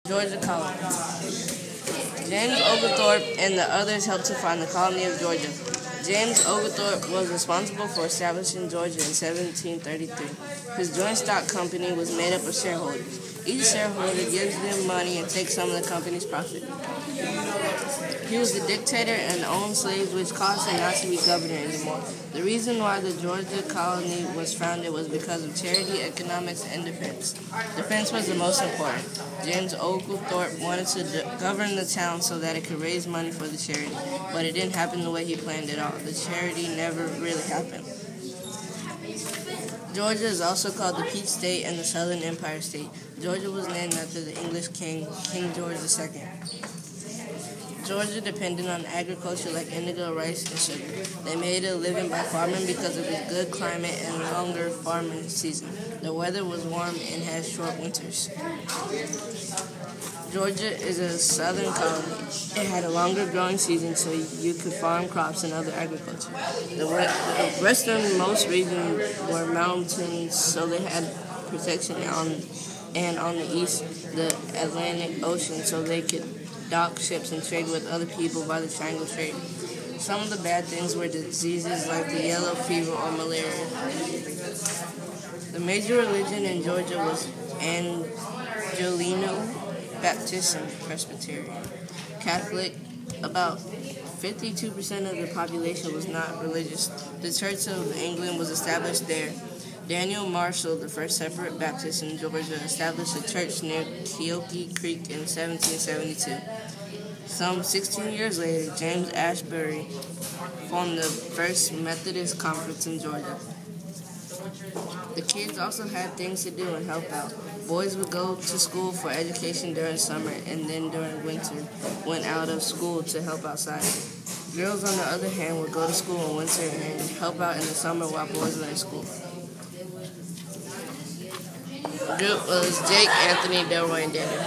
Georgia Colony. James Oglethorpe and the others helped to found the colony of Georgia. James Oglethorpe was responsible for establishing Georgia in 1733. His joint stock company was made up of shareholders. Each shareholder gives them money and takes some of the company's profit. He was the dictator and owned slaves, which caused him not to be governor anymore. The reason why the Georgia colony was founded was because of charity, economics, and defense. Defense was the most important. James Oglethorpe wanted to govern the town so that it could raise money for the charity, but it didn't happen the way he planned at all. The charity never really happened. Georgia is also called the Peach State and the Southern Empire State. Georgia was named after the English king, King George II. Georgia depended on agriculture like indigo, rice, and sugar. They made a living by farming because of its good climate and longer farming season. The weather was warm and had short winters. Georgia is a southern colony. It had a longer growing season, so you could farm crops and other agriculture. The westernmost region were mountains, so they had protection and on the east, the Atlantic Ocean, so they could dock ships and trade with other people by the Triangle Trade. Some of the bad things were diseases like the yellow fever or malaria. The major religion in Georgia was Angelino Baptist and Presbyterian. Catholic, about 52% of the population was not religious. The Church of England was established there. Daniel Marshall, the first separate Baptist in Georgia, established a church near Keokee Creek in 1772. Some 16 years later, James Ashbury formed the first Methodist conference in Georgia. The kids also had things to do and help out. Boys would go to school for education during summer and then during winter went out of school to help outside. Girls, on the other hand, would go to school in winter and help out in the summer while boys were in school. The group was Jake, Anthony, Delroy, and Daniel.